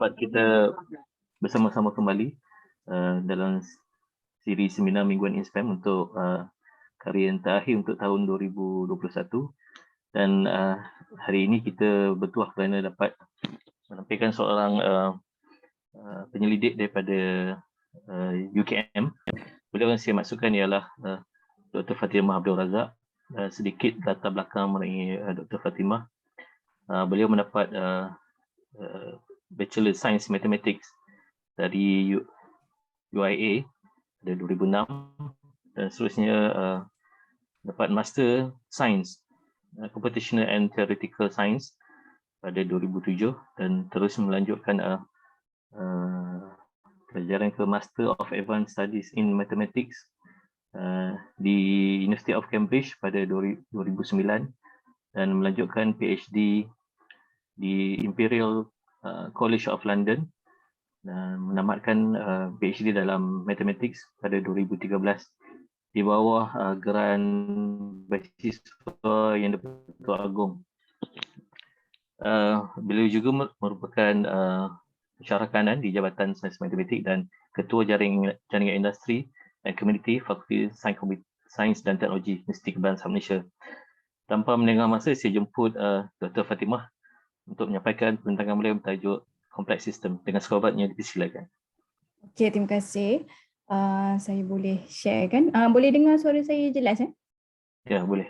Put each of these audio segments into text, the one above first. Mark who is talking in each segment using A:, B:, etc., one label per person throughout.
A: dapat kita bersama-sama kembali dalam siri seminar mingguan INSPEM untuk karya yang terakhir untuk tahun 2021. Dan hari ini kita bertuah kerana dapat menampilkan seorang penyelidik daripada UKM. Beliau yang saya maksudkan ialah Dr. Fatimah Abdul Razak. Sedikit latar belakang mengenai Dr. Fatimah. Beliau mendapat Bachelor Science Mathematics dari UIA pada 2006 dan seterusnya dapat Master Science Computational and Theoretical Science pada 2007 dan terus melanjutkan pelajaran ke Master of Advanced Studies in Mathematics di University of Cambridge pada 2009 dan melanjutkan PhD di Imperial College of London dan menamatkan PhD dalam Mathematics pada 2013 di bawah geran beasiswa yang di-Pertuan Agong. Beliau juga merupakan pensyarah kanan di Jabatan Sains Matematik dan Ketua Jaringan Industri dan Community Fakulti Sains dan Teknologi Universiti Kebangsaan Malaysia. Tanpa melengah masa, saya jemput Dr. Fatimah untuk menyampaikan perbincangan beliau bertajuk Complex System. Dengan sahabatnya, dipersilakan.
B: Okey, terima kasih. Saya boleh share kan? Boleh dengar suara saya jelas?
A: Ya, boleh.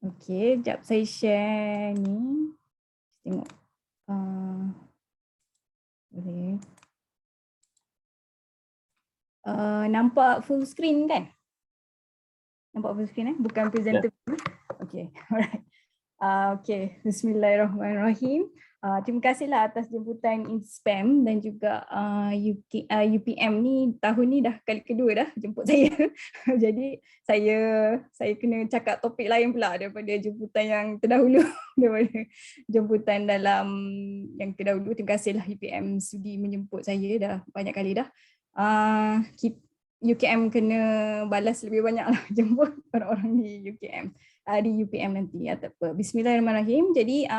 B: Okey, sekejap saya share ni. Tengok. Boleh. Nampak full screen kan? Nampak full screen Bukan presenter. Okey, alright. Okey, bismillahirrahmanirrahim. Terima kasihlah atas jemputan INSPEM dan juga UPM ni tahun ni dah kali kedua dah jemput saya. Jadi saya kena cakap topik lain pula daripada jemputan yang terdahulu. Daripada jemputan dalam yang terdahulu. Terima kasihlah UPM sudi menjemput saya dah banyak kali dah. UKM kena balas lebih banyak lah jemput orang-orang di UKM. Di UPM nanti. Tak apa. Bismillahirrahmanirrahim. Jadi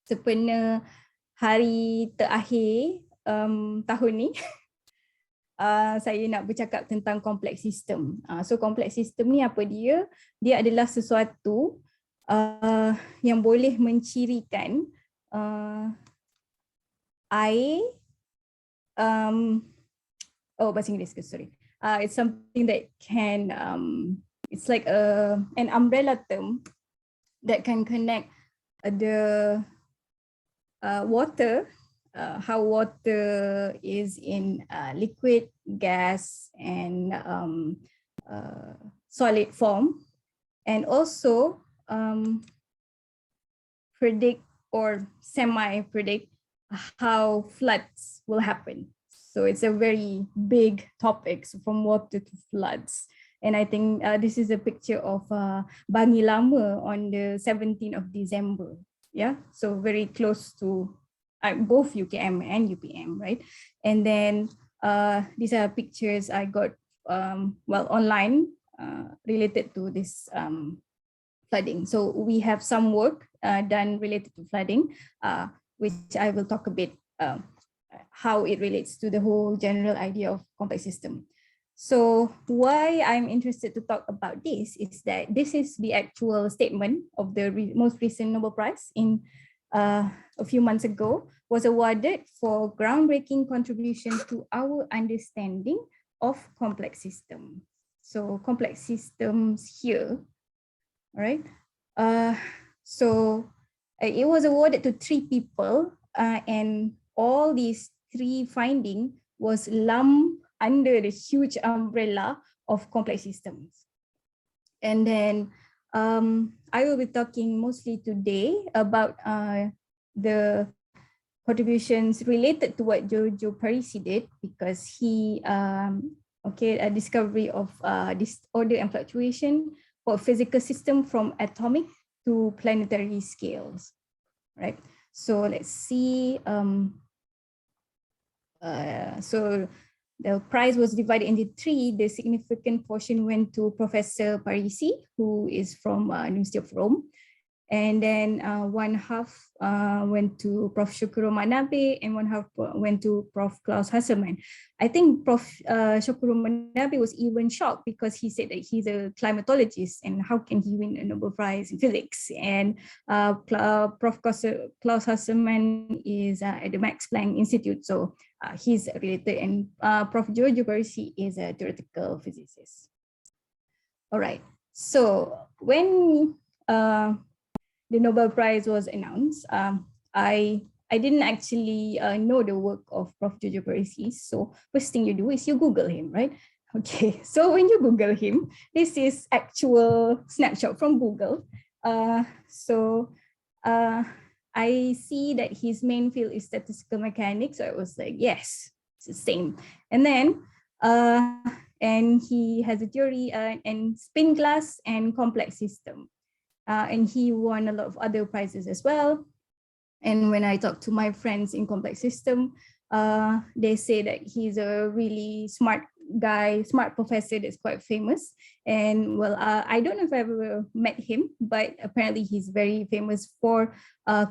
B: sempena hari terakhir tahun ni, saya nak bercakap tentang complex system. So complex system ni apa dia? Dia adalah sesuatu yang boleh mencirikan air, bahasa Inggeris ke, sorry. It's something that can, it's like an umbrella term that can connect the water, how water is in liquid, gas, and solid form, and also predict or semi-predict how floods will happen. So it's a very big topic, so from water to floods. And I think this is a picture of Bangi Lama on the 17th of December. Yeah, so very close to both UKM and UPM, right? And then these are pictures I got online related to this flooding. So we have some work done related to flooding, which I will talk a bit how it relates to the whole general idea of complex system. So why I'm interested to talk about this is that this is the actual statement of the most recent Nobel Prize in a few months ago, was awarded for groundbreaking contribution to our understanding of complex systems. So complex systems here, right? So it was awarded to 3 people and all these 3 findings was lumped under the huge umbrella of complex systems. And then I will be talking mostly today about the contributions related to what Giorgio Parisi did, because he, a discovery of disorder and fluctuation for physical system from atomic to planetary scales, right? So let's see. So the prize was divided into 3. The significant portion went to Professor Parisi, who is from University of Rome. And then one half went to Prof. Shukuro Manabe, and one half went to Prof. Klaus Hasselmann. I think Prof. Shukuro Manabe was even shocked because he said that he's a climatologist and how can he win a Nobel Prize in physics? And Prof. Klaus Hasselmann is at the Max Planck Institute, so he's related, and Prof. Giorgio Barisi is a theoretical physicist. All right, so when the Nobel Prize was announced, I didn't actually know the work of Prof. Giorgio Barisi. So first thing you do is you Google him, right? Okay, so when you Google him, this is actual snapshot from Google. I see that his main field is statistical mechanics. So I was like, yes, it's the same. And then, and he has a theory and spin glass and complex system. And he won a lot of other prizes as well. And when I talk to my friends in complex system, they say that he's a really smart guy, smart professor that's quite famous. And well, I don't know if I've ever met him, but apparently he's very famous for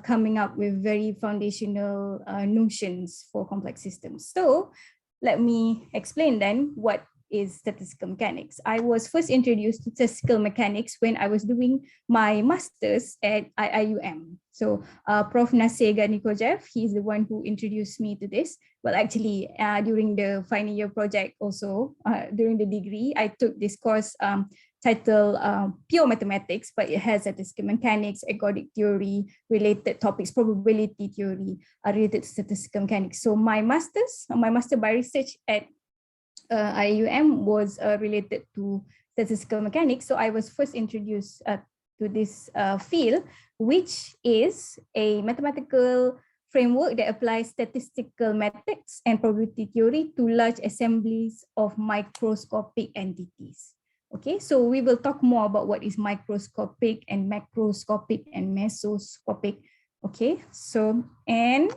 B: coming up with very foundational notions for complex systems. So let me explain then what is statistical mechanics. I was first introduced to statistical mechanics when I was doing my master's at IIUM. So Prof. Nasir Ganikojev, he's the one who introduced me to this. Well, actually, during the final year project also, during the degree, I took this course titled Pure Mathematics, but it has statistical mechanics, ergodic theory, related topics, probability theory, related to statistical mechanics. So my master by research at IUM was related to statistical mechanics. So I was first introduced to this field, which is a mathematical framework that applies statistical methods and probability theory to large assemblies of microscopic entities. Okay, so we will talk more about what is microscopic and macroscopic and mesoscopic. Okay, so and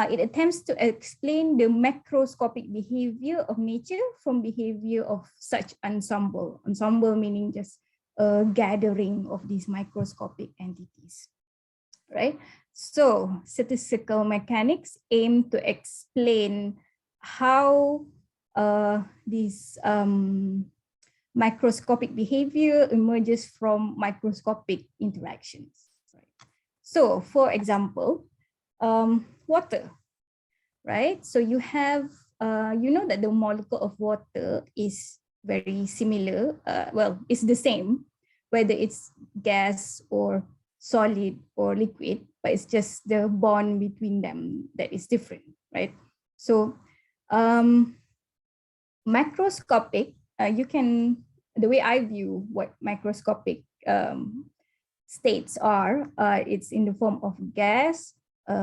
B: it attempts to explain the macroscopic behavior of nature from behavior of such ensemble. Ensemble meaning just a gathering of these microscopic entities, right? So statistical mechanics aim to explain how this microscopic behavior emerges from microscopic interactions. Right? So for example, water, right? So you have, you know that the molecule of water is very similar, well, it's the same, whether it's gas or solid or liquid, but it's just the bond between them that is different, right? So macroscopic, the way I view what macroscopic states are, it's in the form of gas,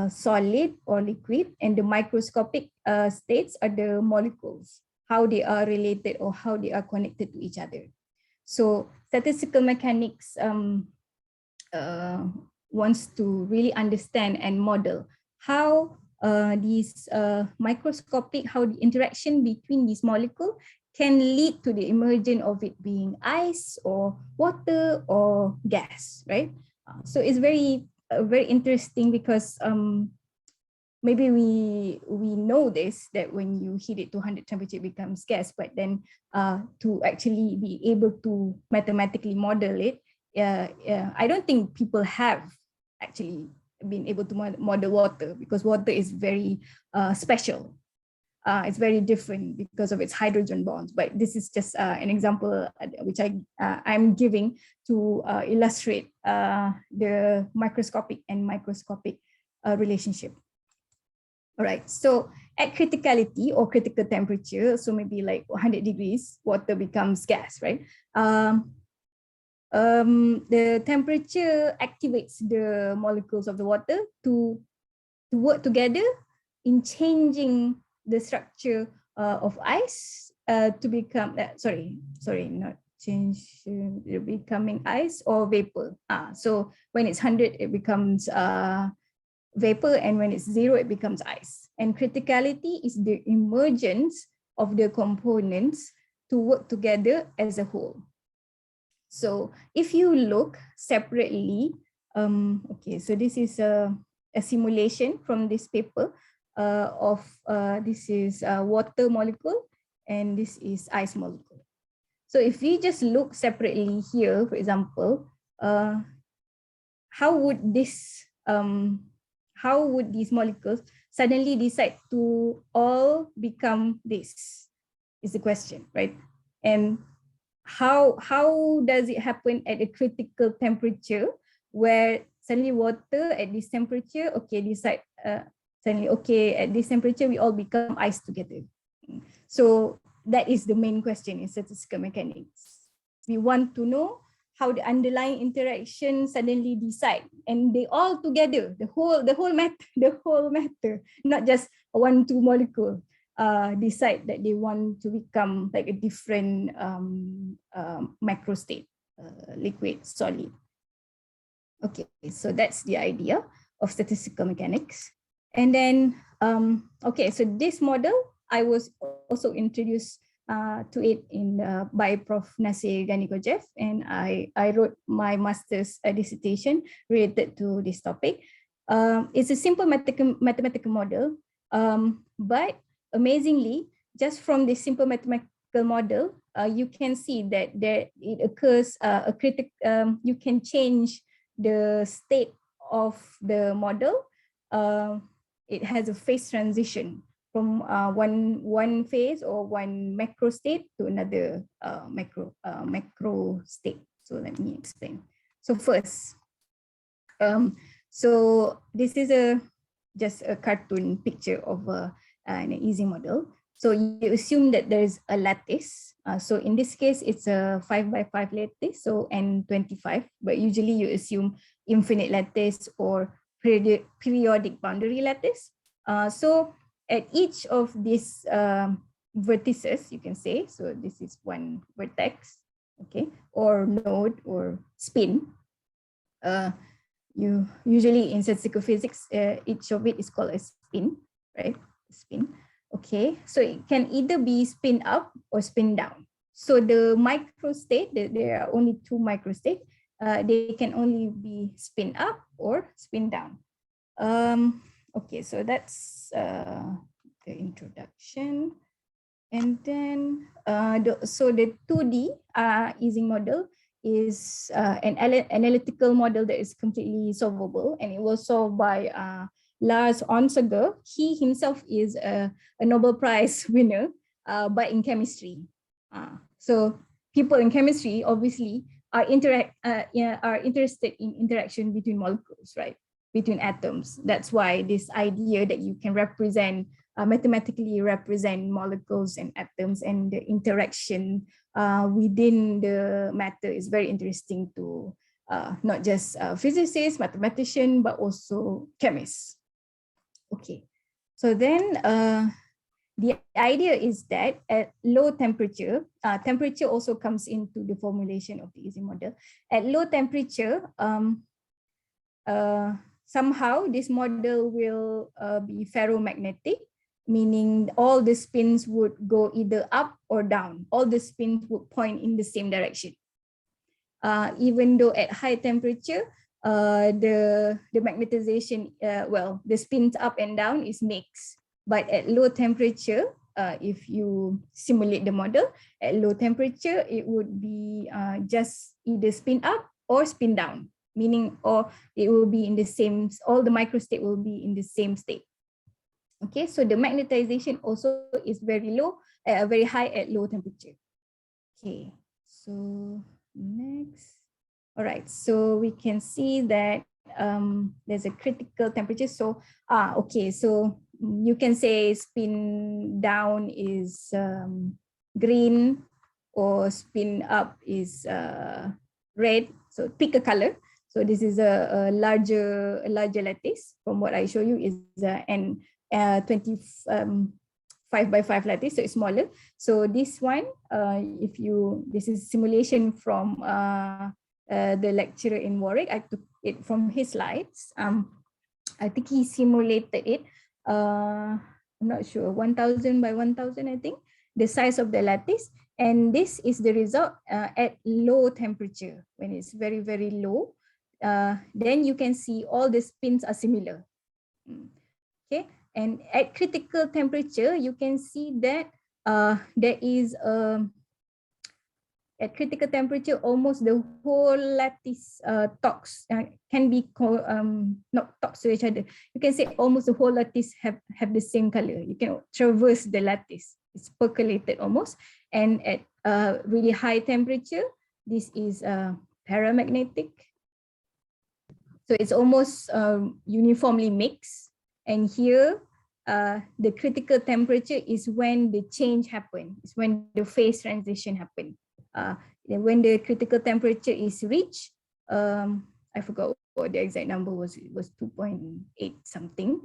B: solid or liquid, and the microscopic states are the molecules, how they are related or how they are connected to each other. So statistical mechanics wants to really understand and model how these microscopic, how the interaction between these molecules can lead to the emergence of it being ice or water or gas, right? So it's very interesting because maybe we know this, that when you heat it to 100 temperature it becomes gas, but then to actually be able to mathematically model it, I don't think people have actually been able to model water, because water is very special. It's very different because of its hydrogen bonds, but this is just an example which I'm giving to illustrate the microscopic and microscopic relationship. All right, so at criticality or critical temperature, so maybe like 100 degrees, water becomes gas, right? The temperature activates the molecules of the water to work together in changing the structure of ice to become, not change, becoming ice or vapor. So when it's 100, it becomes vapor, and when it's 0, it becomes ice. And criticality is the emergence of the components to work together as a whole. So if you look separately, Okay, so this is a simulation from this paper of this is water molecule and this is ice molecule. So if we just look separately here, for example, how would these molecules suddenly decide to all become this is the question, right? And how does it happen at a critical temperature where suddenly water at this temperature, okay, decide suddenly, okay, at this temperature we all become ice together. So that is the main question in statistical mechanics. We want to know how the underlying interaction suddenly decide, and they all together, the whole matter, not just one, two molecule, decide that they want to become like a different macro state, liquid, solid. Okay, so that's the idea of statistical mechanics. And then, okay, so this model, I was also introduced to it by Prof. Nasir Ganikojev, and I wrote my master's dissertation related to this topic. It's a simple mathematical model, but amazingly, just from this simple mathematical model, you can see that it occurs you can change the state of the model. It has a phase transition from one phase or one macro state to another macro state. So let me explain. So first, so this is just a cartoon picture of an easy model. So you assume that there is a lattice. So in this case, it's a 5 by 5 lattice, so N25, but usually you assume infinite lattice or periodic boundary lattice. So at each of these vertices, you can say, so this is one vertex, okay, or node or spin. You usually in statistical physics, each of it is called a spin, right? Spin. Okay, so it can either be spin up or spin down. So the microstate, there are only two microstates. They can only be spin up or spin down. Okay, so that's the introduction. And then, so the 2D Ising model is an analytical model that is completely solvable, and it was solved by Lars Onsager. He himself is a Nobel Prize winner, but in chemistry. So people in chemistry obviously are interested in interaction between molecules, right? Between atoms. That's why this idea that you can mathematically represent molecules and atoms and the interaction within the matter is very interesting to not just physicists, mathematicians, but also chemists. Okay, so then the idea is that at low temperature, temperature also comes into the formulation of the Ising model. At low temperature, somehow this model will be ferromagnetic, meaning all the spins would go either up or down. All the spins would point in the same direction. Even though at high temperature, the magnetization, the spins up and down is mixed. But at low temperature, if you simulate the model, at low temperature, it would be just either spin up or spin down, meaning or it will be in the same, all the microstate will be in the same state. Okay, so the magnetization also is very low, very high at low temperature. Okay, so next. All right, so we can see that there's a critical temperature. So, okay, so you can say spin down is green or spin up is red. So pick a color. So this is a larger lattice. From what I show you is an 25 by 5 lattice, so it's smaller. So this one, this is simulation from the lecturer in Warwick. I took it from his slides. I think he simulated it. I'm not sure, 1000 by 1000, I think, the size of the lattice. And this is the result at low temperature, when it's very, very low. then you can see all the spins are similar. Okay, and at critical temperature, you can see that there is at critical temperature, almost the whole lattice talks can be not talks to each other. You can say almost the whole lattice have the same color. You can traverse the lattice. It's percolated almost. And at really high temperature, this is paramagnetic. So it's almost uniformly mixed. And here, the critical temperature is when the change happens. It's when the phase transition happens. When the critical temperature is reached, I forgot what the exact number was. It was 2.8 something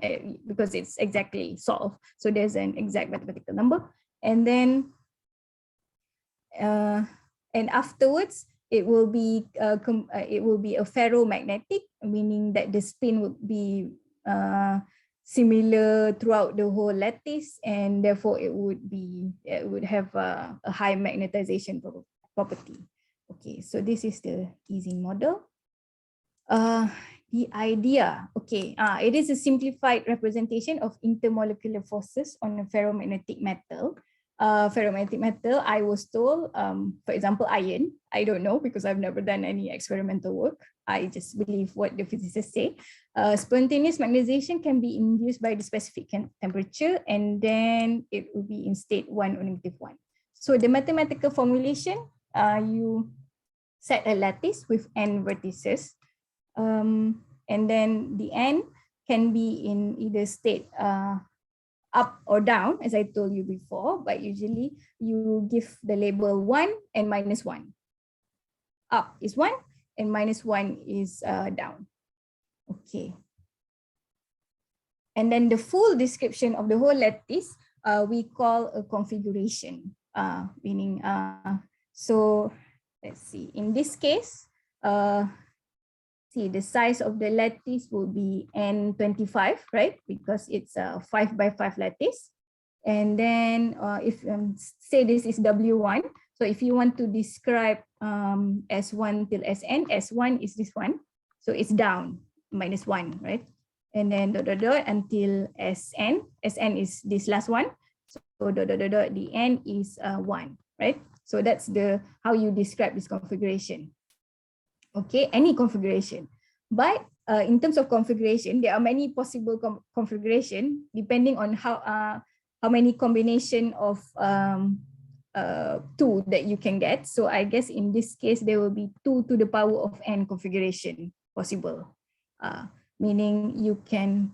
B: because it's exactly solved. So there's an exact mathematical number. And then, and afterwards, it will be a ferromagnetic, meaning that the spin would be similar throughout the whole lattice, and therefore it would have a high magnetization property. Okay, so this is the Ising model. The idea, okay, it is a simplified representation of intermolecular forces on a ferromagnetic metal. Ferromagnetic metal, I was told, for example, iron. I don't know because I've never done any experimental work. I just believe what the physicists say. Spontaneous magnetization can be induced by the specific temperature, and then it will be in state 1 or -1. So the mathematical formulation, you set a lattice with n vertices, and then the n can be in either state up or down, as I told you before, but usually you give the label 1 and -1. Up is 1 and -1 is down. Okay. And then the full description of the whole lattice, we call a configuration, meaning, so let's see, in this case, see the size of the lattice will be N25, right? Because it's a 5 by 5 lattice. And then if say this is W1, so if you want to describe S1 till Sn, S1 is this one. So it's down, -1, right? And then dot, dot, dot until Sn. Sn is this last one. So dot, dot, dot, dot, the N is 1, right? So that's how you describe this configuration. Okay, any configuration. But in terms of configuration, there are many possible configuration depending on how many combination of 2 that you can get. So I guess in this case, there will be 2 to the power of n configuration possible. Meaning you can,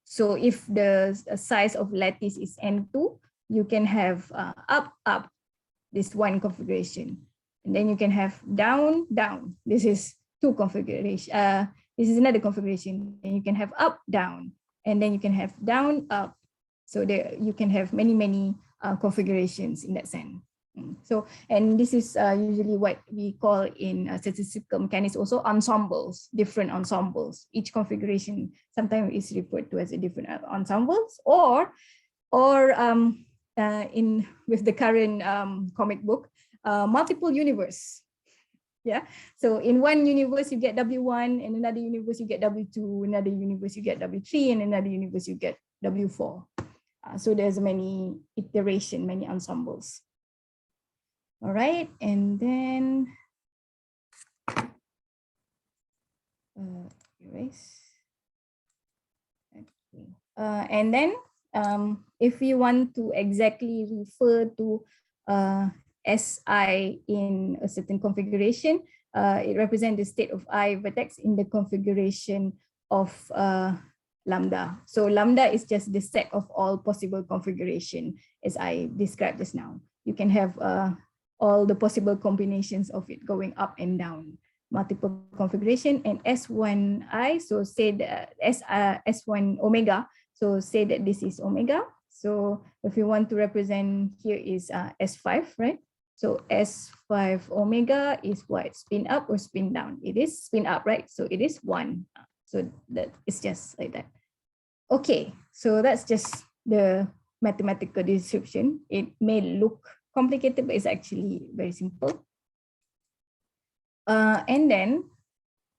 B: so if the size of lattice is N2, you can have up, this one configuration. And then you can have down, down. This is 2 configuration. This is another configuration. And you can have up, down. And then you can have down, up. So there you can have many configurations in that sense. So, and this is usually what we call in statistical mechanics also ensembles, different ensembles. Each configuration sometimes is referred to as a different ensembles, or with the current comic book, multiple universe. Yeah. So in one universe you get W1, in another universe you get W2, another universe you get W3, and another universe you get W4. So there's many iteration, many ensembles. All right, and then erase. Okay. And then if you want to exactly refer to SI in a certain configuration, it represents the state of I vertex in the configuration of lambda. So lambda is just the set of all possible configuration as I described just now. You can have all the possible combinations of it going up and down, multiple configuration, and S1I, so say that S1 omega, so say that this is omega. So if you want to represent, here is S5, right? So S5 omega is what? Spin up or spin down? It is spin up, right? So it is 1. So that is just like that. Okay, so that's just the mathematical description. It may look complicated, but it's actually very simple. And then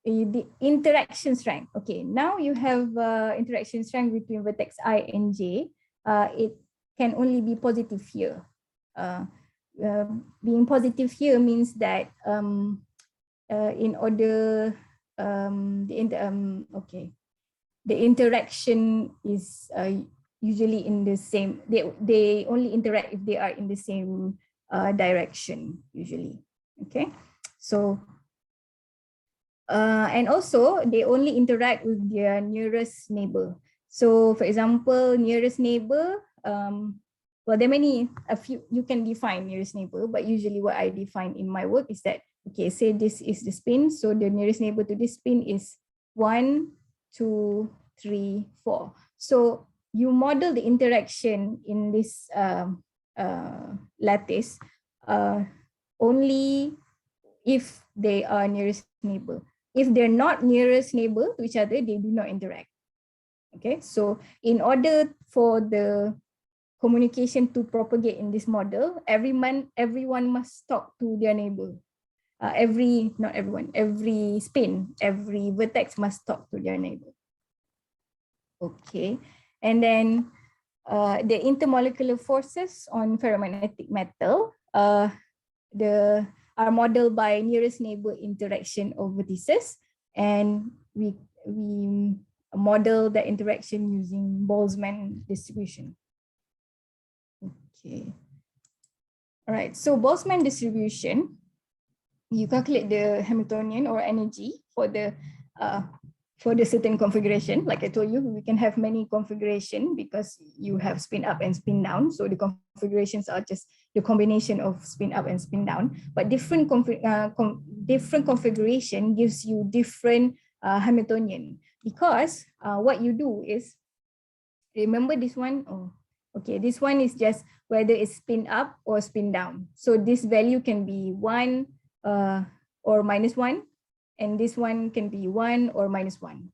B: the interaction strength. Okay, now you have interaction strength between vertex I and J. It can only be positive here. Being positive here means that in order the interaction is usually in the same. They only interact if they are in the same direction usually. Okay, so and also they only interact with their nearest neighbor. So for example, nearest neighbor, well, there are a few you can define nearest neighbor, but usually what I define in my work is that, okay, say this is the spin, so the nearest neighbor to this spin is 1, 2, 3, 4. So you model the interaction in this lattice only if they are nearest neighbor. If they're not nearest neighbor to each other, they do not interact. Okay, so in order for the communication to propagate in this model, everyone must talk to their neighbor. Every spin, every vertex must talk to their neighbor. Okay, and then the intermolecular forces on ferromagnetic metal are modeled by nearest neighbor interaction of vertices, and we model the interaction using Boltzmann distribution. Okay. All right. So Boltzmann distribution, you calculate the Hamiltonian or energy for the certain configuration. Like I told you, we can have many configuration because you have spin up and spin down. So the configurations are just the combination of spin up and spin down. But different configuration gives you different Hamiltonian, because what you do is, remember this one? Oh, okay, this one is just whether it's spin up or spin down. So this value can be 1 or -1, and this one can be 1 or -1.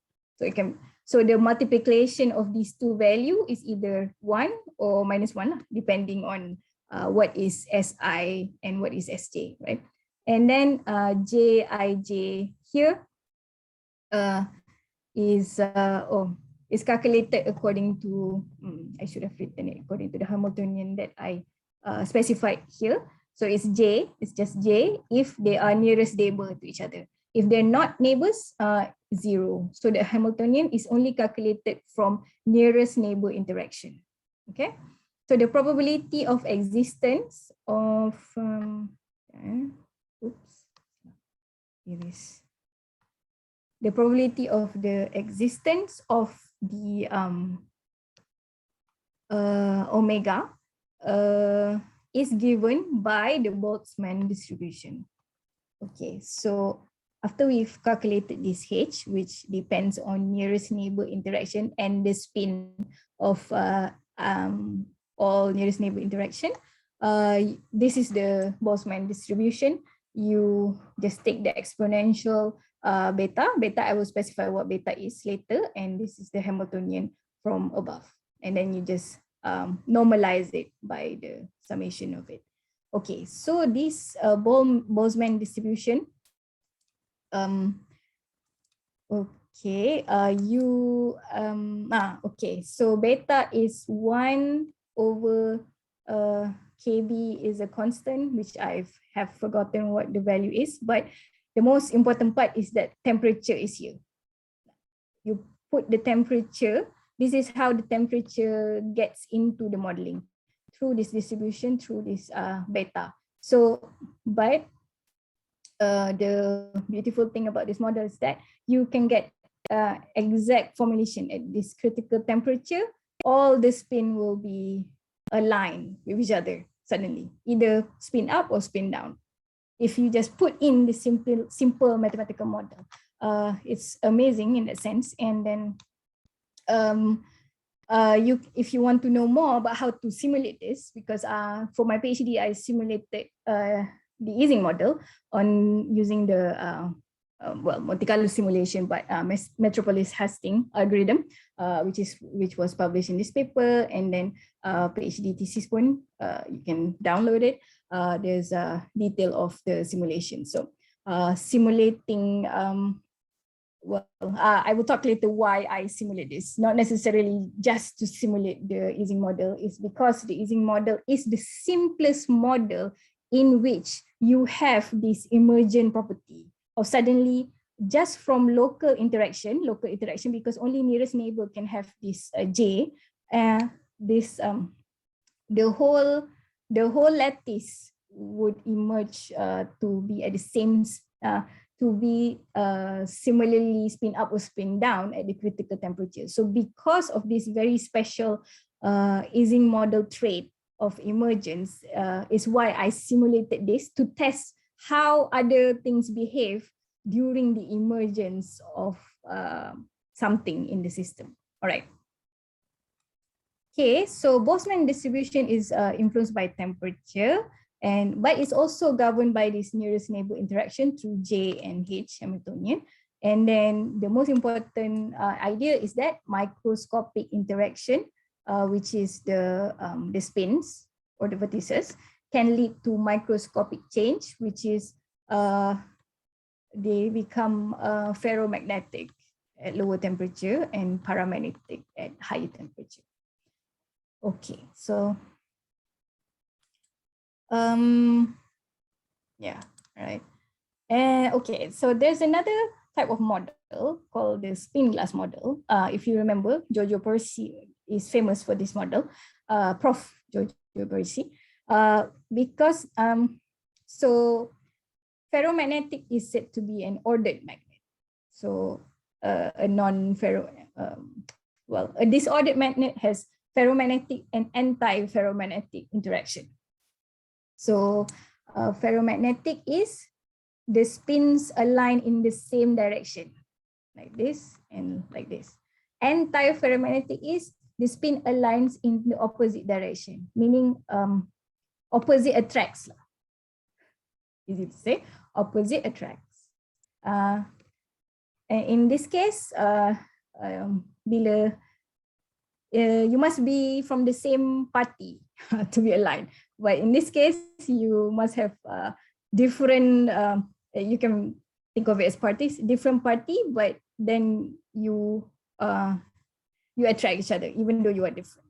B: So the multiplication of these two values is either 1 or -1, depending on what is Si and what is Sj, right? And then Jij here is calculated according to, I should have written it according to the Hamiltonian that I specified here. So it's J, it's just J if they are nearest neighbor to each other. If they're not neighbors, 0. So the Hamiltonian is only calculated from nearest neighbor interaction. Okay, so the probability of existence of, the probability of the existence of the omega is given by the Boltzmann distribution. Okay, so after we've calculated this H, which depends on nearest neighbor interaction and the spin of all nearest neighbor interaction, this is the Boltzmann distribution. You just take the exponential beta. I will specify what beta is later, and this is the Hamiltonian from above. And then you just normalize it by the summation of it. Okay, so this Boltzmann distribution, okay, okay, so beta is 1 over KB is a constant, which I have forgotten what the value is, but the most important part is that temperature is here. You put the temperature, this is how the temperature gets into the modeling, through this distribution, through this beta. So, but the beautiful thing about this model is that you can get exact formulation at this critical temperature. All the spin will be aligned with each other suddenly, either spin up or spin down. If you just put in the simple mathematical model, it's amazing in that sense. And then if you want to know more about how to simulate this, because for my PhD, I simulated the Ising model on using the Monte Carlo simulation, but Metropolis Hastings algorithm, which was published in this paper, and then PhD thesis one, you can download it. There's a detail of the simulation. So simulating I will talk later why I simulate this, not necessarily just to simulate the Ising model. It's because the Ising model is the simplest model in which you have this emergent property of suddenly just from local interaction, because only nearest neighbor can have this J, the whole lattice would emerge to be at the same to be similarly spin up or spin down at the critical temperature. So because of this very special Ising model trait of emergence is why I simulated this to test how other things behave during the emergence of something in the system. All right. Okay, so Boltzmann distribution is influenced by temperature, but it's also governed by this nearest neighbor interaction through J and H Hamiltonian. And then the most important idea is that microscopic interaction, which is the spins or the vertices, can lead to microscopic change, which is they become ferromagnetic at lower temperature and paramagnetic at higher temperature. Okay, so yeah, right. And okay, so there's another type of model called the spin glass model. If you remember, Giorgio Persi is famous for this model, Prof. Giorgio Persi, because so ferromagnetic is said to be an ordered magnet. So a non-ferro, a disordered magnet has ferromagnetic and anti-ferromagnetic interaction. So ferromagnetic is the spins align in the same direction, like this and like this. Anti-ferromagnetic is the spin aligns in the opposite direction, meaning opposite attracts. Easy to say, opposite attracts. In this case, you must be from the same party to be aligned. But in this case, you must have different, you can think of it as parties, different party, but then you attract each other, even though you are different.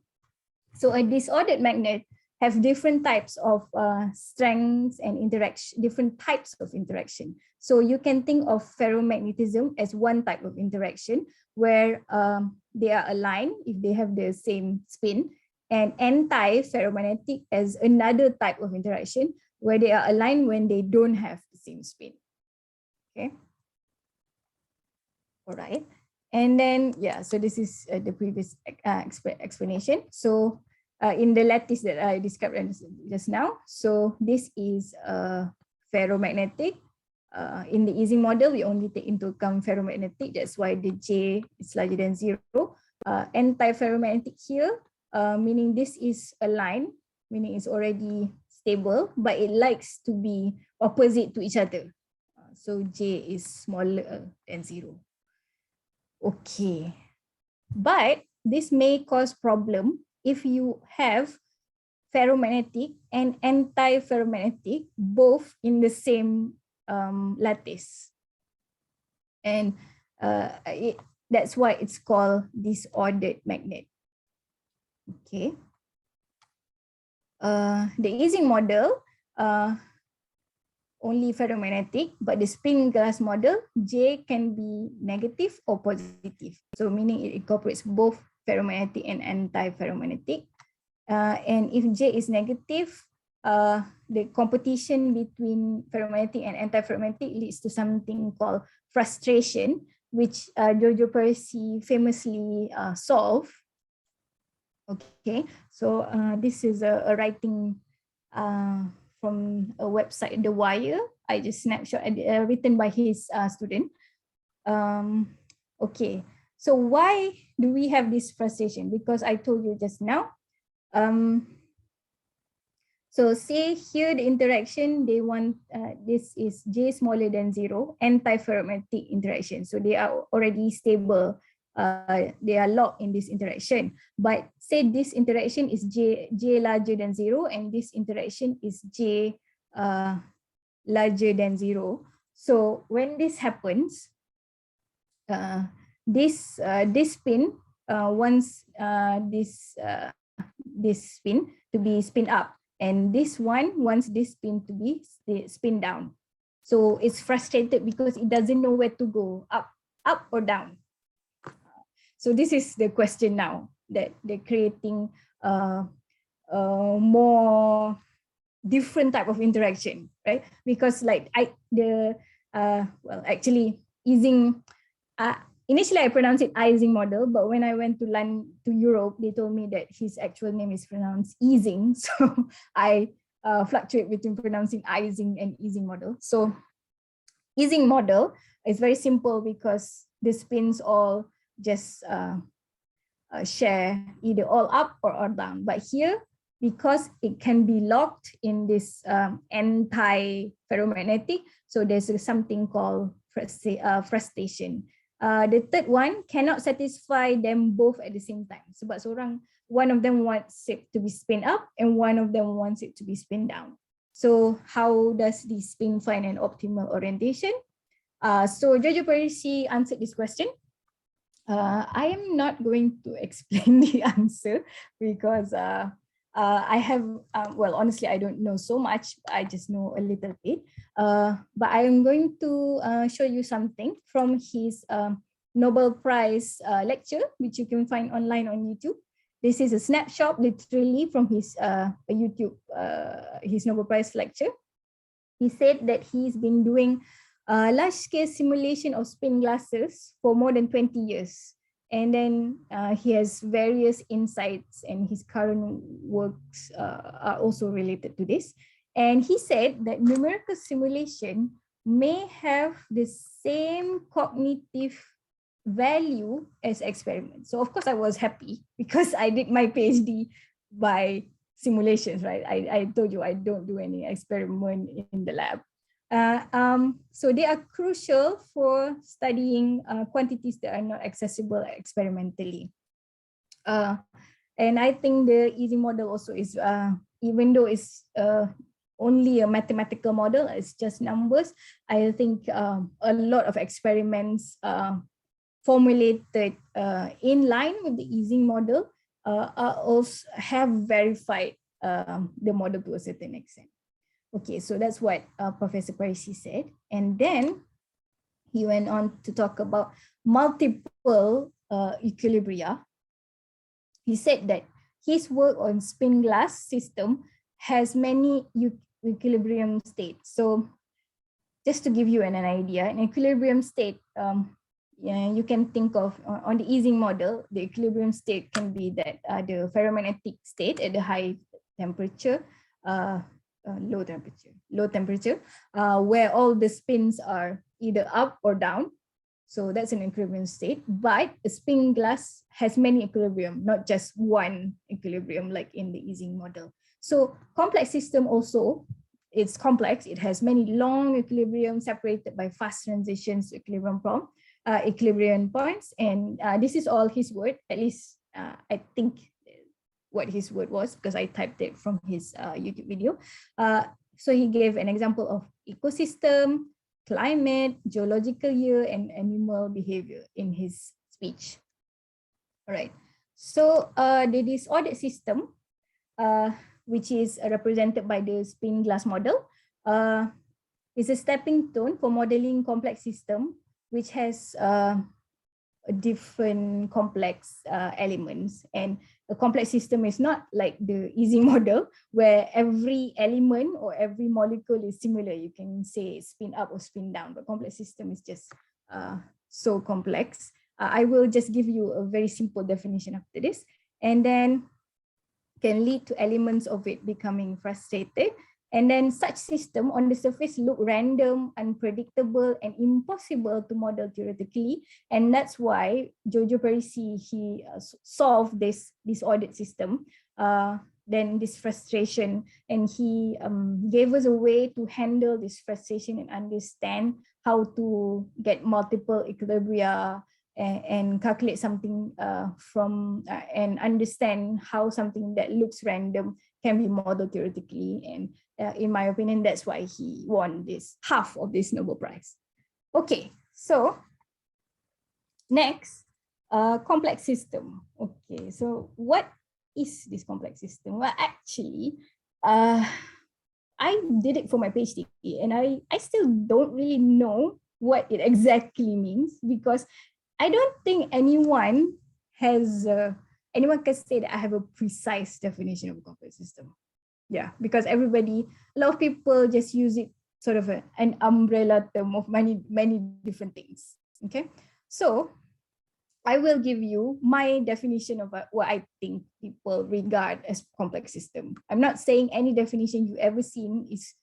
B: So a disordered magnet have different types of strengths and interaction, different types of interaction. So you can think of ferromagnetism as one type of interaction where they are aligned if they have the same spin, and anti-ferromagnetic as another type of interaction where they are aligned when they don't have the same spin. Okay. All right. And then, yeah, so this is the previous explanation. So in the lattice that I described just now, so this is ferromagnetic. In the Ising model, we only take into account ferromagnetic. That's why the J is larger than 0. Anti-ferromagnetic here, meaning this is aligned, meaning it's already stable, but it likes to be opposite to each other. So J is smaller than 0. Okay, but this may cause problem if you have ferromagnetic and anti-ferromagnetic both in the same lattice. And that's why it's called disordered magnet. Okay. The Ising model, only ferromagnetic, but the spin glass model, J can be negative or positive. So meaning it incorporates both ferromagnetic and anti-ferromagnetic. And if J is negative, the competition between ferromagnetic and anti-ferromagnetic leads to something called frustration, which Giorgio Persi famously solved. Okay, so this is a writing from a website, The Wire. I just snapshot written by his student. Okay, so why do we have this frustration? Because I told you just now. So say here the interaction, they want, this is J smaller than 0, anti-ferromagnetic interaction. So they are already stable. They are locked in this interaction. But say this interaction is J larger than 0, and this interaction is J larger than 0. So when this happens, this spin wants this spin to be spin up, and this one wants this spin to be spin down. So it's frustrated because it doesn't know where to go, up or down. So this is the question now, that they're creating more different type of interaction, right? Because like well, actually Ising, initially I pronounced it Ising model, but when I went to Europe, they told me that his actual name is pronounced Ising. So I fluctuate between pronouncing Ising and Ising model. So Ising model is very simple because the spins all just share either all up or all down. But here, because it can be locked in this anti-ferromagnetic, so there's something called frustration. The third one cannot satisfy them both at the same time. Sebab one of them wants it to be spin up and one of them wants it to be spin down. So how does the spin find an optimal orientation? So Giorgio Parisi answered this question. I am not going to explain the answer because I have, well, honestly, I don't know so much. I just know a little bit. But I am going to show you something from his Nobel Prize lecture, which you can find online on YouTube. This is a snapshot, literally, from his YouTube, his Nobel Prize lecture. He said that he's been doing large-scale simulation of spin glasses for more than 20 years. And then he has various insights, and his current works are also related to this. And he said that numerical simulation may have the same cognitive value as experiments. So of course I was happy because I did my PhD by simulations, right? I told you I don't do any experiment in the lab. So they are crucial for studying quantities that are not accessible experimentally. And I think the Ising model also is, even though it's only a mathematical model, it's just numbers, I think a lot of experiments formulated in line with the Ising model also have verified the model to a certain extent. Okay, so that's what Professor Parisi said. And then he went on to talk about multiple equilibria. He said that his work on spin glass system has many equilibrium states. So just to give you an idea, an equilibrium state, you can think of on the Ising model, the equilibrium state can be that the ferromagnetic state at the high temperature, low temperature, where all the spins are either up or down. So that's an equilibrium state, but a spin glass has many equilibrium, not just one equilibrium like in the Ising model. So complex system also, it's complex. It has many long equilibrium separated by fast transitions to equilibrium points. And this is all his word, at least I think what his word was, because I typed it from his YouTube video. So he gave an example of ecosystem, climate, geological year, and animal behavior in his speech. All right. So the disordered system, which is represented by the spin glass model, is a stepping stone for modeling complex system, which has different complex elements. And a complex system is not like the Ising model where every element or every molecule is similar. You can say spin up or spin down, but complex system is just so complex. I will just give you a very simple definition after this, and then can lead to elements of it becoming frustrated. And then such system on the surface look random, unpredictable, and impossible to model theoretically. And that's why Giorgio Parisi, he solved this disordered system, then this frustration, and he gave us a way to handle this frustration and understand how to get multiple equilibria and calculate something from and understand how something that looks random can be modeled theoretically. And in my opinion, that's why he won this half of this Nobel Prize. Okay, so Next, complex system. Okay, so what is this complex system? Well, actually, I did it for my PhD, and I still don't really know what it exactly means, because I don't think anyone can say that I have a precise definition of a complex system. Yeah, because a lot of people just use it sort of an umbrella term of many different things. Okay, so I will give you my definition of what I think people regard as complex system. I'm not saying any definition you ever seen is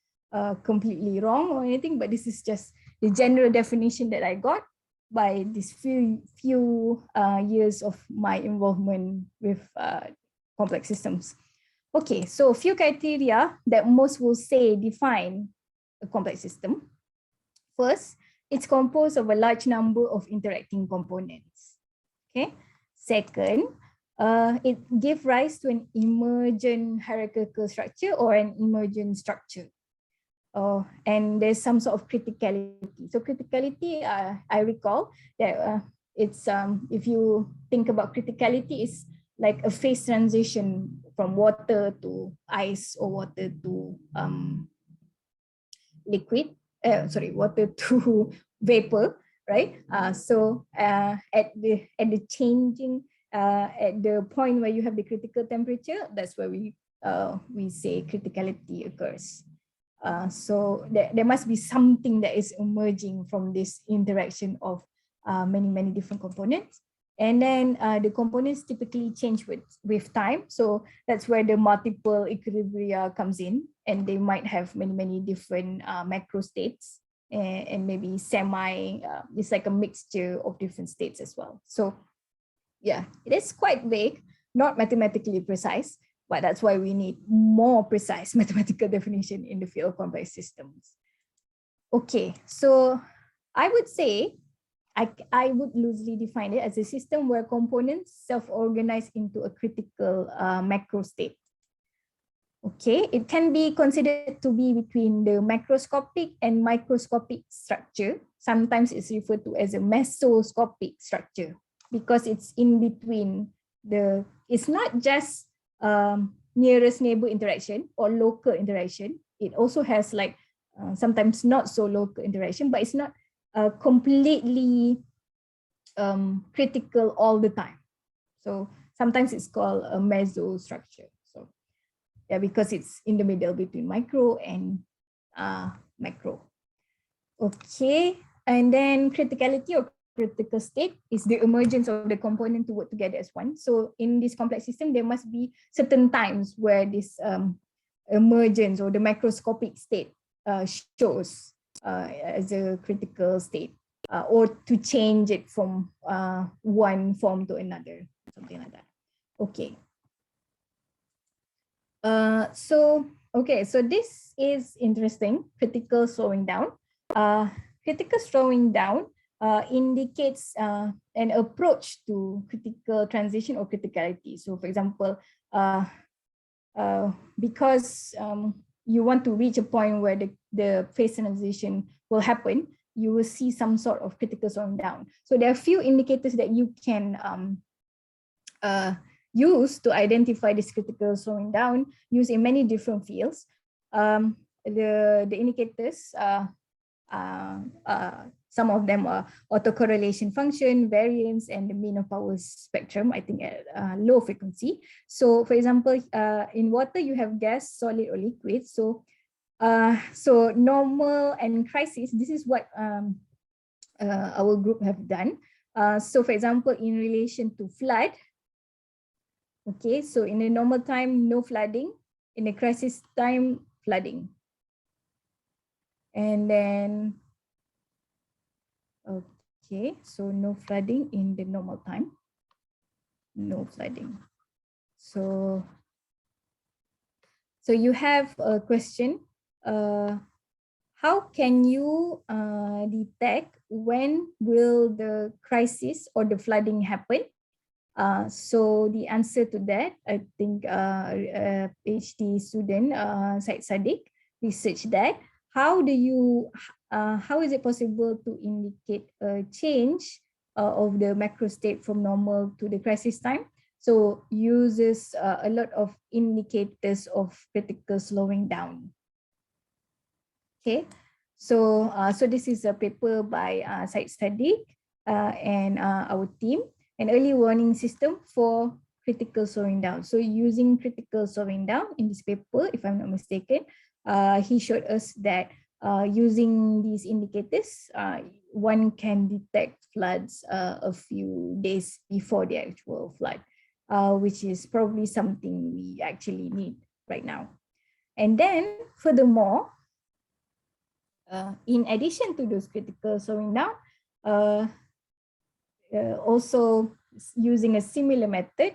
B: completely wrong or anything, but this is just the general definition that I got by these few years of my involvement with complex systems. Okay, so a few criteria that most will say define a complex system. First, it's composed of a large number of interacting components. Okay. Second, it gives rise to an emergent hierarchical structure or an emergent structure. And there's some sort of criticality. So criticality, I recall that it's if you think about criticality, it's like a phase transition from water to ice or water to water to vapor, right? So at the changing at the point where you have the critical temperature, that's where we say criticality occurs. So there must be something that is emerging from this interaction of many different components. And then the components typically change with time. So that's where the multiple equilibria comes in, and they might have many different macro states and maybe semi, it's like a mixture of different states as well. So yeah, it is quite vague, not mathematically precise, but that's why we need more precise mathematical definition in the field of complex systems. Okay, so I would say, I would loosely define it as a system where components self-organize into a critical macro state. Okay, it can be considered to be between the macroscopic and microscopic structure. Sometimes it's referred to as a mesoscopic structure because it's in between it's not just nearest neighbor interaction or local interaction. It also has like sometimes not so local interaction, but it's not completely critical all the time. So sometimes it's called a mesostructure. So yeah, because it's in the middle between micro and macro. Okay, and then criticality or critical state is the emergence of the component to work together as one. So in this complex system, there must be certain times where this emergence or the macroscopic state shows as a critical state, or to change it from one form to another, something like that. Okay. So this is interesting. Critical slowing down. Critical slowing down indicates an approach to critical transition or criticality. So for example, because you want to reach a point where the phase transition will happen, you will see some sort of critical slowing down. So there are a few indicators that you can use to identify this critical slowing down, used in many different fields. The indicators, some of them are autocorrelation function, variance, and the mean of power spectrum, I think at low frequency. So for example, in water, you have gas, solid, or liquid. So normal and crisis, this is what our group have done. So for example, in relation to flood, okay, so in a normal time, no flooding. In a crisis time, flooding. And then, okay, so no flooding in the normal time. No flooding. So you have a question. How can you detect when will the crisis or the flooding happen? So the answer to that, I think PhD student Said Sadiq researched that. How is it possible to indicate a change of the macro state from normal to the crisis time. So uses a lot of indicators of critical slowing down. Okay, so this is a paper by Syed Sadiq and our team, an early warning system for critical slowing down. So using critical slowing down in this paper, if I'm not mistaken, he showed us that using these indicators, one can detect floods a few days before the actual flood, which is probably something we actually need right now. And then furthermore, in addition to those critical slowing down, also using a similar method,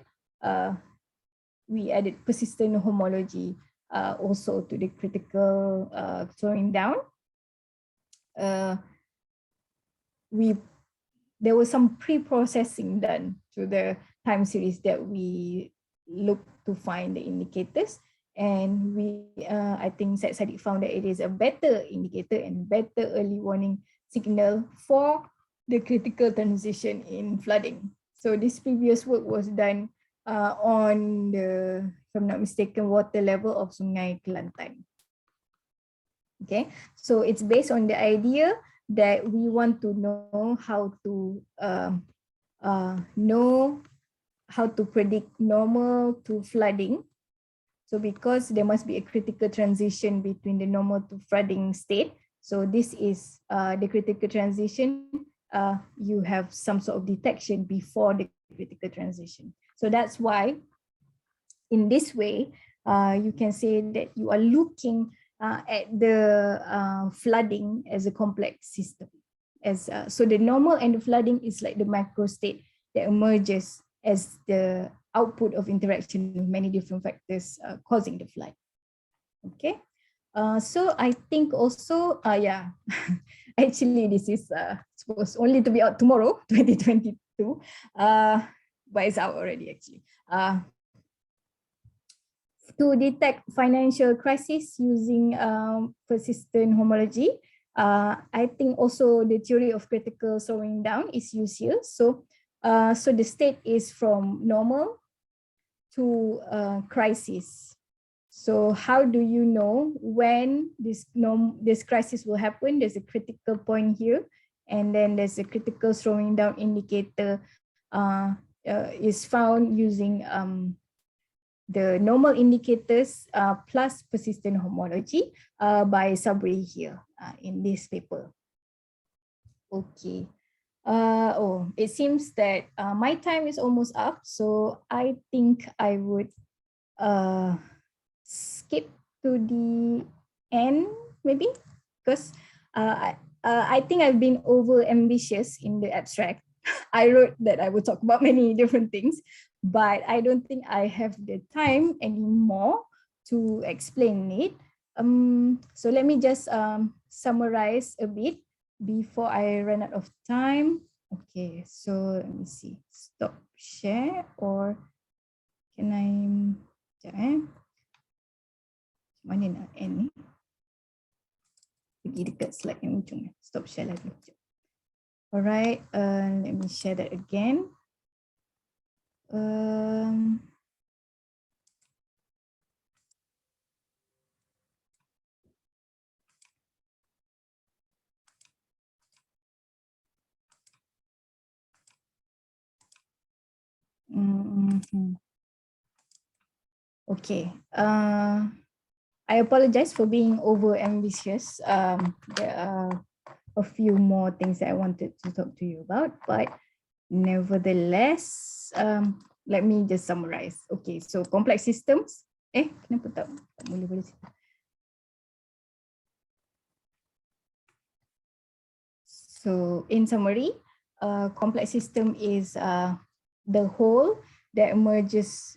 B: we added persistent homology also to the critical slowing down. There was some pre-processing done to the time series that we look to find the indicators. And I think Syed Sadiq found that it is a better indicator and better early warning signal for the critical transition in flooding. So this previous work was done on the, if I'm not mistaken, water level of Sungai Kelantan. Okay, so it's based on the idea that we want to know how to predict normal to flooding. So because there must be a critical transition between the normal to flooding state. So this is the critical transition. You have some sort of detection before the critical transition. So that's why in this way, you can say that you are looking at the flooding as a complex system. So the normal and the flooding is like the macro state that emerges as the output of interaction with many different factors causing the flood. Okay, so I think also, yeah, actually this is supposed only to be out tomorrow, 2022, but it's out already actually. To detect financial crisis using persistent homology, I think also the theory of critical slowing down is used here. So the state is from normal to crisis. So how do you know when this crisis will happen? There's a critical point here, and then there's a critical slowing down indicator is found using the normal indicators plus persistent homology by Sabri here in this paper. Okay. It seems that my time is almost up, so I think I would skip to the end maybe, because I think I've been over ambitious in the abstract. I wrote that I would talk about many different things, but I don't think I have the time anymore to explain it. So let me just summarize a bit before I run out of time. Okay, so let me see. Stop share, or can I? Mana nak end ni? Pergi dekat slide yang ujung. Stop share lagi. Alright, let me share that again. Okay. I apologize for being over ambitious. There are a few more things that I wanted to talk to you about, but nevertheless, let me just summarize. Okay, so complex systems. Kenapa tak boleh situ? So in summary, complex system is the whole that emerges,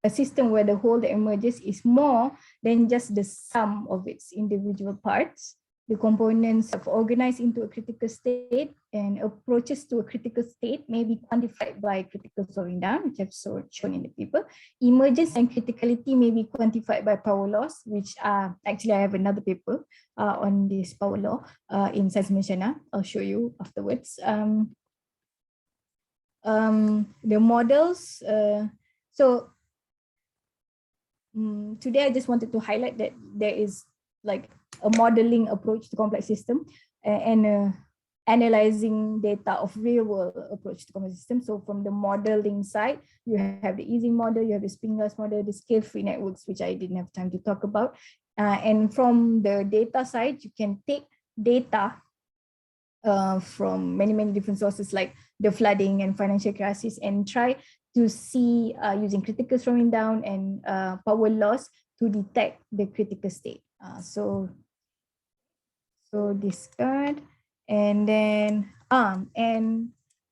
B: a system where the whole that emerges is more than just the sum of its individual parts. The components are organized into a critical state, and approaches to a critical state may be quantified by critical slowing down, which I've shown in the paper. Emergence and criticality may be quantified by power laws, which actually I have another paper on this power law in Science Mention. I'll show you afterwards. the models. So today I just wanted to highlight that there is like a modeling approach to complex system and analyzing data of real world approach to complex system. So from the modeling side, you have the easing model, you have the spin-glass model, the scale-free networks, which I didn't have time to talk about. And from the data side, you can take data from many different sources like the flooding and financial crisis and try to see using critical slowing down and power loss to detect the critical state. So this card, and then I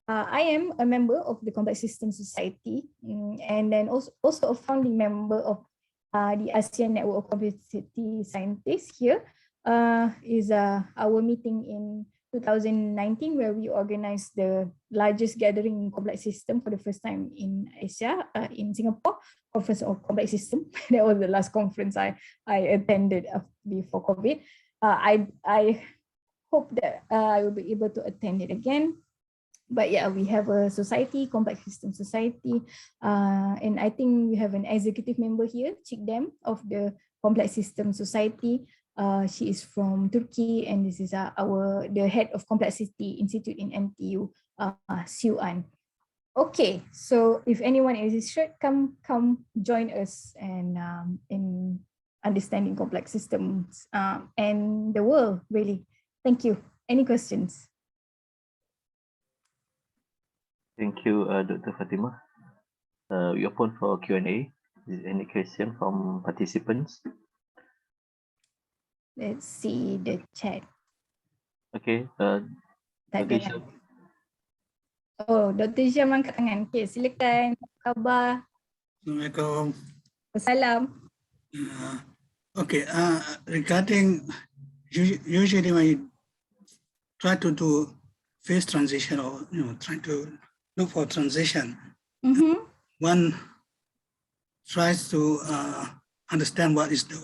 B: am a member of the Complex System Society, and then also a founding member of the ASEAN Network of Complexity Scientists. Here is our meeting in 2019, where we organized the largest gathering in complex system for the first time in Asia, in Singapore, Conference of Complex System. That was the last conference I attended before COVID. I hope that I will be able to attend it again. But yeah, we have a society, Complex System Society, and I think we have an executive member here, Chikdem, of the Complex System Society. She is from Turkey, and this is the head of Complexity Institute in NTU, Siuan. Okay, so if anyone is interested, come join us and in understanding complex systems and the world, really. Thank you. Any questions?
A: Thank you, Dr. Fatimah. We open for Q&A. Is there any question from participants?
B: Let's see the chat.
A: Okay. Dr. Isham.
B: Oh, Dr. Isham angkat tangan. Okay, silakan. Apa khabar?
C: Assalamualaikum.
B: Assalam.
C: Okay, regarding usually when you try to do phase transition or trying to look for transition, one tries to understand what is the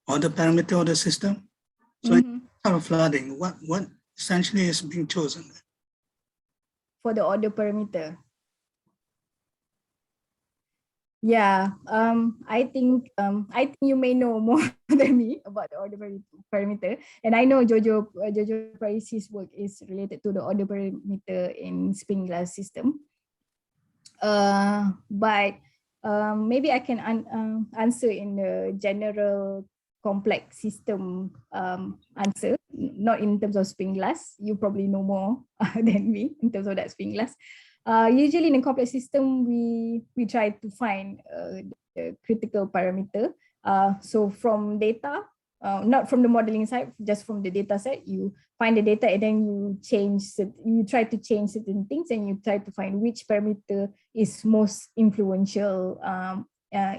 C: order parameter of the system. So in flooding, what essentially is being chosen?
B: For the order parameter. Yeah, I think you may know more than me about the order parameter, and I know Jojo Parisi's work is related to the order parameter in spin-glass system. But maybe I can answer in the general complex system answer, not in terms of spin-glass. You probably know more than me in terms of that spin-glass. Usually in a complex system, we try to find the critical parameter. So from data, not from the modeling side, just from the data side, you find the data and then you try to change certain things and you try to find which parameter is most influential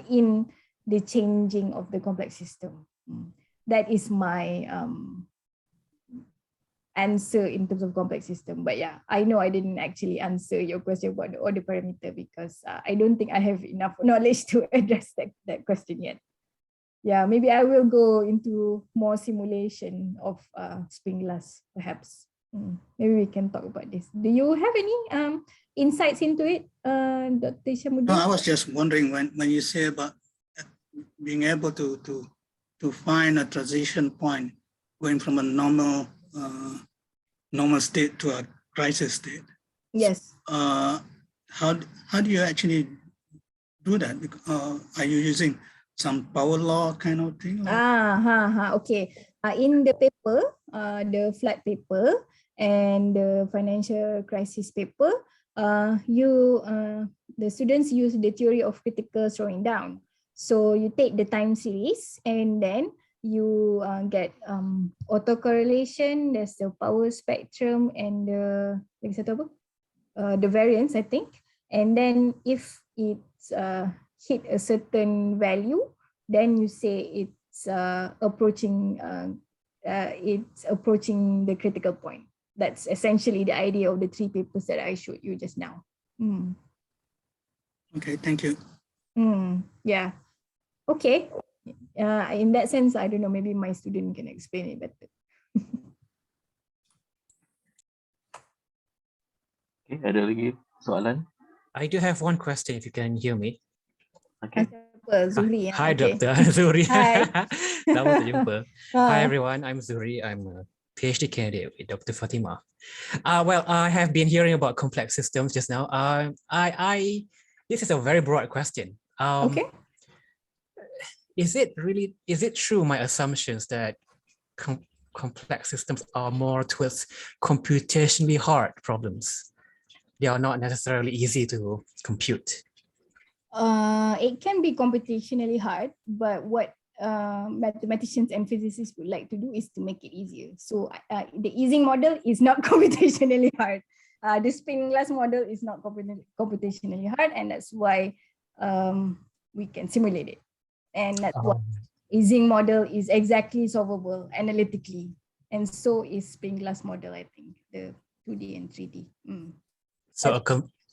B: in the changing of the complex system. That is my answer in terms of complex system. But yeah, I know I didn't actually answer your question about the order parameter because I don't think I have enough knowledge to address that question yet. Yeah, maybe I will go into more simulation of spin-glass perhaps. Maybe we can talk about this. Do you have any insights into it, Dr. Syamuddin?
C: No, I was just wondering when you say about being able to find a transition point going from a normal state to a crisis state.
B: Yes.
C: How do you actually do that? Are you using some power law kind of thing?
B: Okay. In the paper, the flood paper and the financial crisis paper, the students use the theory of critical slowing down. So you take the time series and then you get autocorrelation, there's the power spectrum and the variance, I think. And then if it's hit a certain value, then you say it's approaching the critical point. That's essentially the idea of the three papers that I showed you just now.
C: Okay, thank you.
B: Yeah. Okay. In that sense, I don't know, maybe my student can explain it better.
A: Okay, ada lagi soalan?
D: I do have one question if you can hear me.
A: Okay.
B: Zuri.
D: Hi,
B: Okay.
D: Dr. Zuri.
B: Hi.
D: Lama tak jumpa. Hi,
B: Ah,
D: everyone. I'm Zuri. I'm a PhD candidate with Dr. Fatima. Well, I have been hearing about complex systems just now. This is a very broad question.
B: okay.
D: Is it true, my assumptions that complex systems are more towards computationally hard problems? They are not necessarily easy to compute.
B: It can be computationally hard, but what mathematicians and physicists would like to do is to make it easier. So the Ising model is not computationally hard. The spin glass model is not computationally hard, and that's why we can simulate it. And that's why Ising model is exactly solvable analytically. And so is spin glass model, I think, the 2D and 3D.
D: So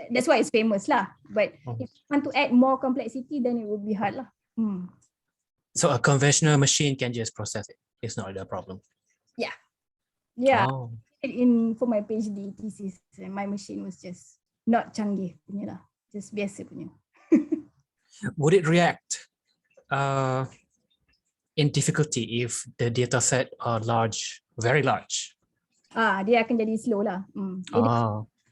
B: That's why it's famous lah. But
D: Oh.
B: if you want to add more complexity, then it would be hard lah.
D: So a conventional machine can just process it. It's not a problem.
B: Yeah.
D: Oh.
B: For my PhD thesis, my machine was just not canggih punya lah, just biasa punya.
D: Would it react in difficulty if the data set are large, very large?
B: Dia akan jadi slow lah.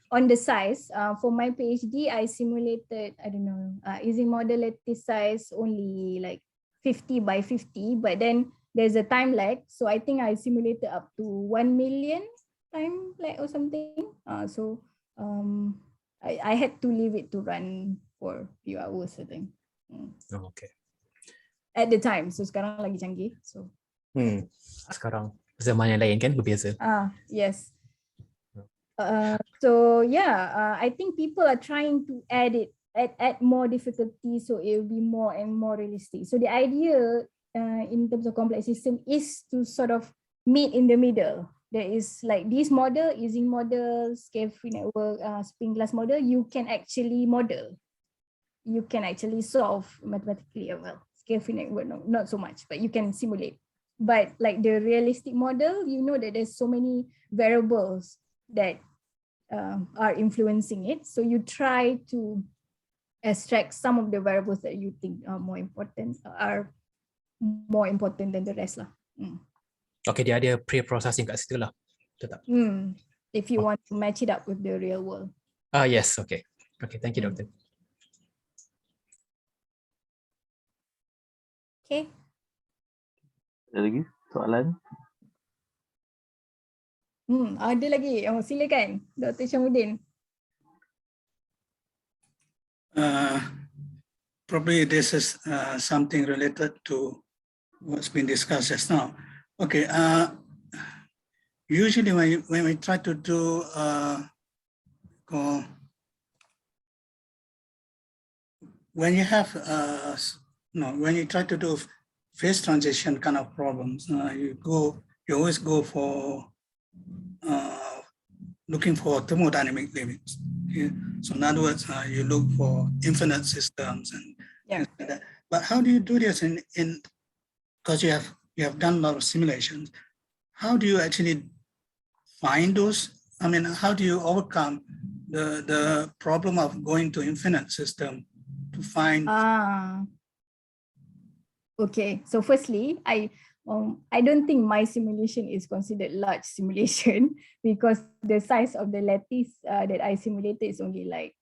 B: On the size, for my PhD, I simulated, I don't know, using model lattice size only like 50 by 50, but then there's a time lag. So I think I simulated up to 1 million time lag or something. I had to leave it to run for a few hours, I think.
D: Okay.
B: At the time, so sekarang lagi canggih. So.
D: Sekarang zaman yang lain kan berbeza.
B: Yes. So yeah, I think people are trying to add more difficulty, so it will be more and more realistic. So the idea in terms of complex system is to sort of meet in the middle. There is like this model, using model, scale-free network, spin glass model, you can actually model. You can actually solve mathematically as well. Scale-free network, no, not so much, but you can simulate. But like the realistic model, you know that there's so many variables that are influencing it. So you try to extract some of the variables that you think are more important than the rest lah.
D: Okay, dia ada pre-processing kat situ lah. Tetap.
B: If you want to match it up with the real world.
D: Yes, okay. Okay, thank you, Doctor.
B: Okay.
A: Ada lagi soalan?
B: Ada lagi. Silakan, Dr. Syamuddin.
C: Probably this is something related to what's been discussed just now. Okay. Usually when we try to do when you have when you try to do phase transition kind of problems, you always go for looking for thermodynamic limits. Okay? So in other words, you look for infinite systems and things like that. But how do you do this in because you have done a lot of simulations? How do you actually find those? I mean, how do you overcome the problem of going to infinite system to find?
B: Okay. So firstly, I don't think my simulation is considered large simulation because the size of the lattice that I simulated is only like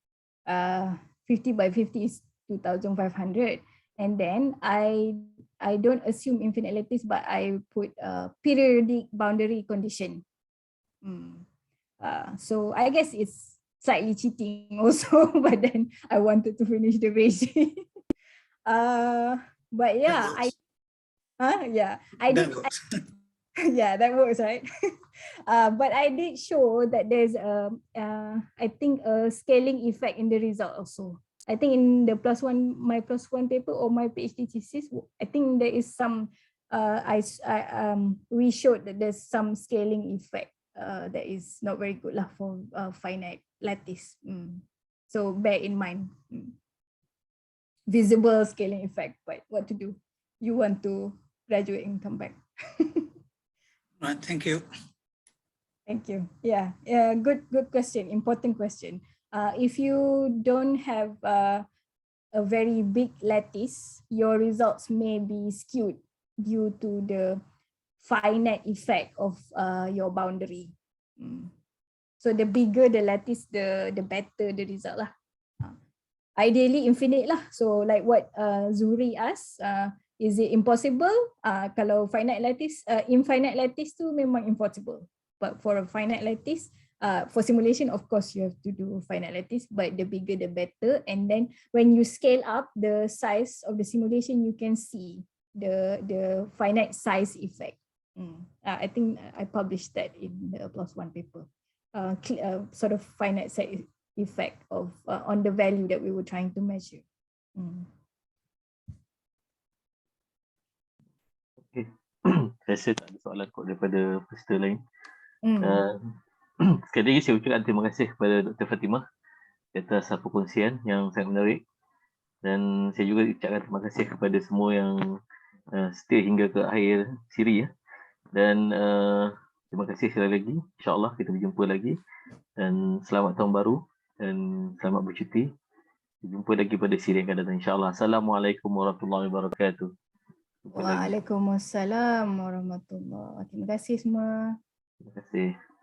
B: 50 by 50 is 2,500. And then I don't assume infinite lattice, but I put a periodic boundary condition. So I guess it's slightly cheating also, but then I wanted to finish the regime. But yeah, that works, right? But I did show that there's I think a scaling effect in the result also. I think in the my +1 paper or my PhD thesis, I think there is some we showed that there's some scaling effect that is not very good lah for finite lattice. So bear in mind. Visible scaling effect, but what to do? You want to graduate and come back.
C: Right, thank you.
B: Thank you. Yeah, good question, important question. If you don't have a very big lattice, your results may be skewed due to the finite effect of your boundary. So the bigger the lattice, the better the result lah. Ideally infinite lah. So like what Zuri asked, is it impossible? Kalau finite lattice, infinite lattice tu memang impossible. But for a finite lattice, for simulation, of course, you have to do finite lattice, but the bigger the better. And then when you scale up the size of the simulation, you can see the finite size effect. I think I published that in the +1 paper. Sort of finite size effect of on the value that we were trying to measure.
A: Okay. Saya tak ada soalan kot daripada peserta lain. Sekali lagi saya ucapkan terima kasih kepada Dr. Fatimah atas perkongsian yang sangat menarik, dan saya juga ucapkan terima kasih kepada semua yang setia hingga ke akhir siri ya. Dan terima kasih sekali lagi. InsyaAllah kita berjumpa lagi, dan selamat tahun baru dan selamat bercuti. Jumpa lagi pada siri yang akan datang insyaAllah. Assalamualaikum warahmatullahi wabarakatuh.
B: Waalaikumsalam warahmatullahi wabarakatuh. Terima kasih semua.
A: Terima kasih.